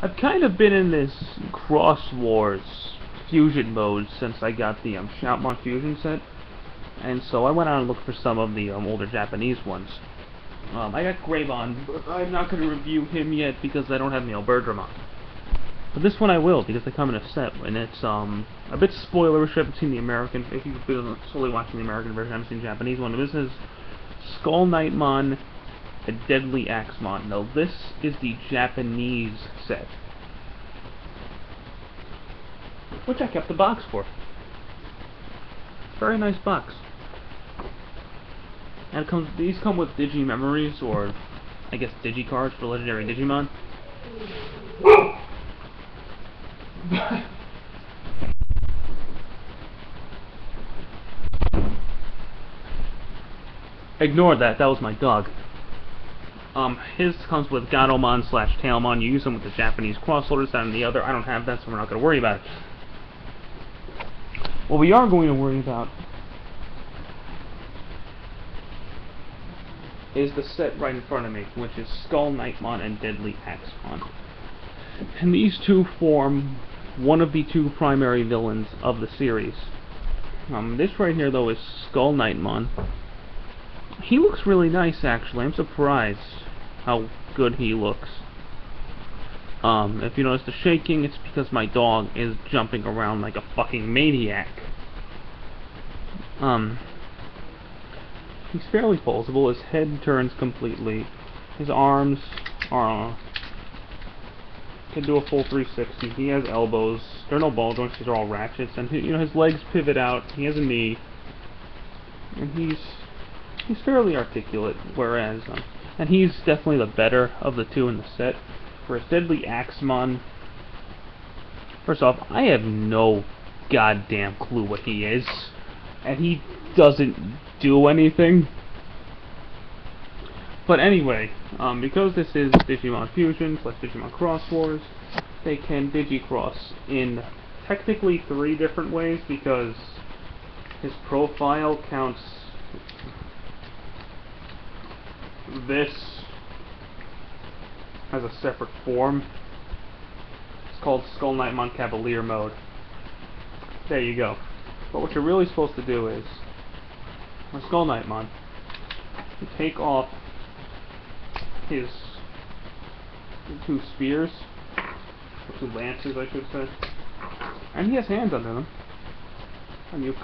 I've kind of been in this Cross Wars fusion mode since I got the Shoutmon fusion set, and so I went out and looked for some of the older Japanese ones. I got Gravon, but I'm not going to review him yet because I don't have Neobertramon. But this one I will, because they come in a set, and it's a bit spoilerish. I haven't seen the American. If you've been solely watching the American version, I haven't seen the Japanese one. This is SkullKnightmon DeadlyAxemon. Now this is the Japanese set, which I kept the box for. Very nice box. And these come with Digi-Memories, or I guess Digi-Cards for Legendary Digimon. Ignore that, that was my dog. His comes with Gatomon / Tailmon. You use them with the Japanese crossholders, that and the other. I don't have that, so we're not going to worry about it. What we are going to worry about is the set right in front of me, which is SkullKnightmon and DeadlyAxemon. And these two form one of the two primary villains of the series. This right here, though, is SkullKnightmon. He looks really nice, actually. I'm surprised how good he looks. If you notice the shaking, it's because my dog is jumping around like a fucking maniac. He's fairly posable. His head turns completely. His arms are can do a full 360. He has elbows. There are no ball joints. These are all ratchets. And his legs pivot out. He has a knee, and he's fairly articulate. Whereas, and he's definitely the better of the two in the set. Whereas DeadlyAxemon, first off, I have no goddamn clue what he is, and he doesn't do anything. But anyway, because this is Digimon Fusion / Digimon Cross Wars, they can Digicross in technically 3 different ways, because his profile counts this as a separate form. It's called SkullKnightmon Cavalier mode. There you go. But what you're really supposed to do is, with SkullKnightmon, you take off his 2 spears, or 2 lances, I should say, and he has hands under them, and you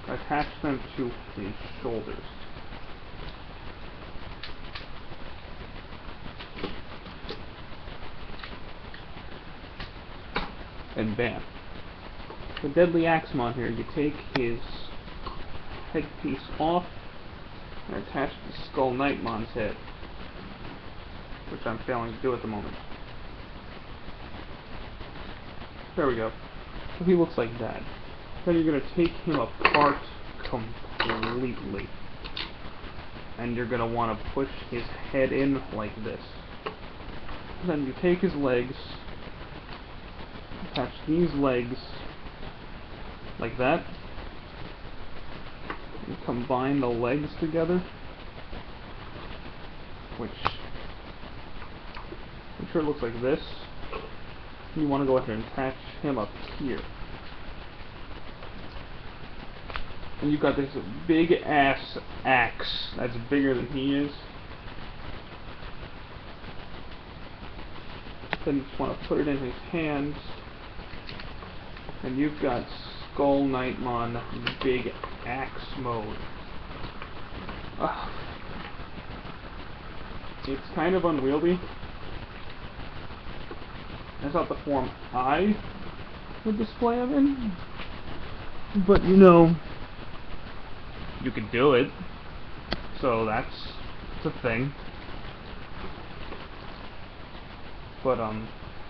attach them to his shoulders. And bam. The DeadlyAxemon here, you take his headpiece off and attach the SkullKnightmon's head, which I'm failing to do at the moment. There we go. So he looks like that. Then you're going to take him apart completely, and you're going to want to push his head in like this. Then you take his legs, attach these legs like that, and combine the legs together, which sure looks like this. You want to go ahead and attach him up here. And you've got this big ass axe that's bigger than he is. Then you just want to put it in his hands, and you've got SkullKnightmon Big Axe mode. It's kind of unwieldy. That's not the form I would display him in, but you could do it, so that's a thing. But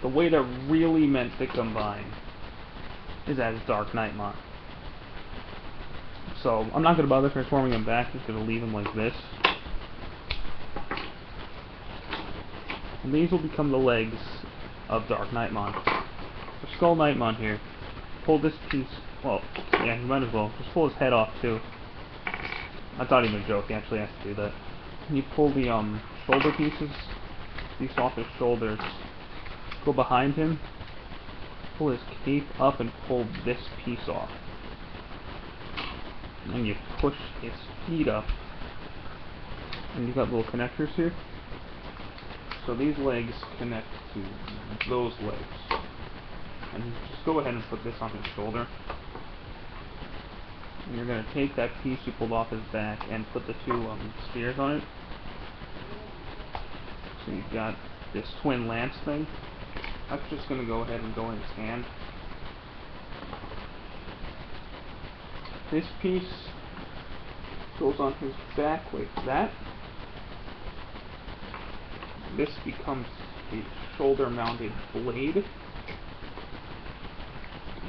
the way they're really meant to combine is as DarkKnightmon. So I'm not going to bother transforming him back, just going to leave him like this. And these will become the legs of DarkKnightmon. For SkullKnightmon here, pull this piece, well, yeah, you might as well, just pull his head off too. That's not even a joke, he actually has to do that. And you pull the shoulder pieces, these off his shoulders, go behind him, pull his cape up, and pull this piece off. And you push its feet up, and you've got little connectors here. So these legs connect to those legs. And just go ahead and put this on his shoulder. And you're going to take that piece you pulled off his back and put the two spears on it. So you've got this twin lance thing. That's just going to go ahead and go in his hand. This piece goes on his back like that. This becomes a shoulder-mounted blade.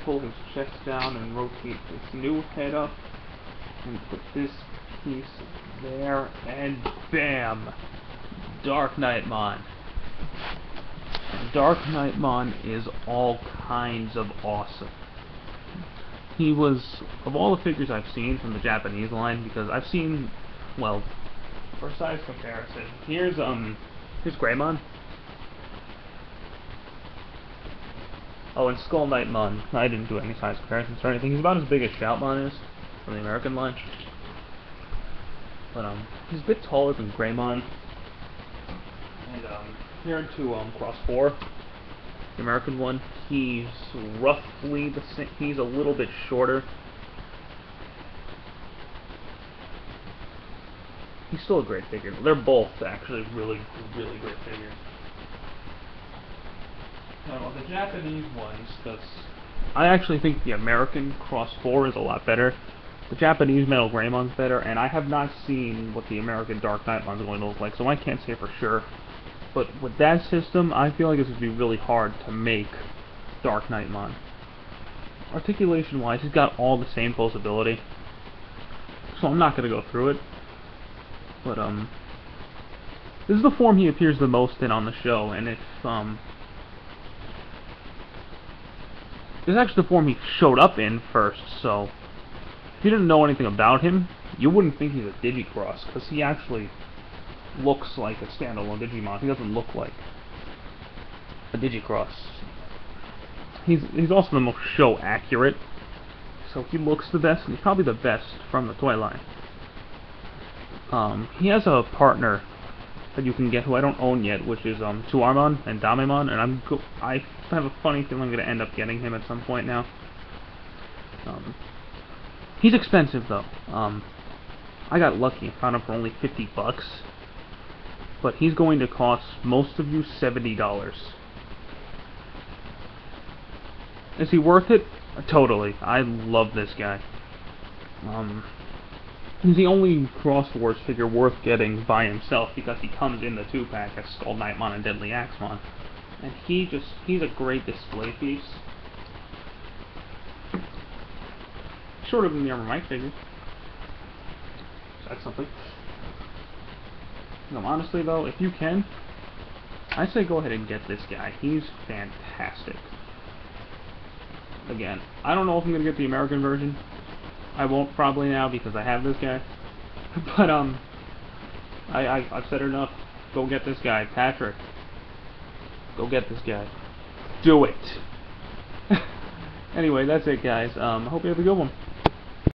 Pull his chest down and rotate this new head up, and put this piece there, and bam! DarkKnightmon. DarkKnightmon is all kinds of awesome. He was, of all the figures I've seen from the Japanese line, because I've seen, well, for size comparison, here's Greymon. Oh, and SkullKnightmon. I didn't do any size comparisons or anything. He's about as big as Shoutmon is from the American line. But he's a bit taller than Greymon. And here to Cross 4, the American one, he's roughly the same. He's a little bit shorter. He's still a great figure. They're both actually really, really great figures. Now, the Japanese ones, because I actually think the American Cross 4 is a lot better. The Japanese Metal Greymon's better, and I have not seen what the American DarkKnightmon's going to look like, so I can't say for sure. But with that system, I feel like it's going to be really hard to make DarkKnightmon. Articulation-wise, he's got all the same pulsability, so I'm not going to go through it. But, this is the form he appears the most in on the show, and if, this is actually the form he showed up in first, so if you didn't know anything about him, you wouldn't think he's a Digicross, because he actually looks like a standalone Digimon. He doesn't look like a Digicross. He's also the most show accurate, so he looks the best, and he's probably the best from the toy line. He has a partner that you can get who I don't own yet, which is Tuarmon and Damemon, and I have a funny feeling I'm going to end up getting him at some point now. He's expensive though. I got lucky and found him for only $50, but he's going to cost most of you $70. Is he worth it? Totally. I love this guy. He's the only Cross Wars figure worth getting by himself because he comes in the 2-pack as SkullKnightmon and DeadlyAxemon. And he's a great display piece. Shorter than the Armor Mike figure. That's something. No, honestly though, if you can, I say go ahead and get this guy. He's fantastic. Again, I don't know if I'm going to get the American version. I won't probably now because I have this guy. But I've said enough. Go get this guy, Patrick. Go get this guy. Do it. Anyway, that's it, guys. I hope you have a good one.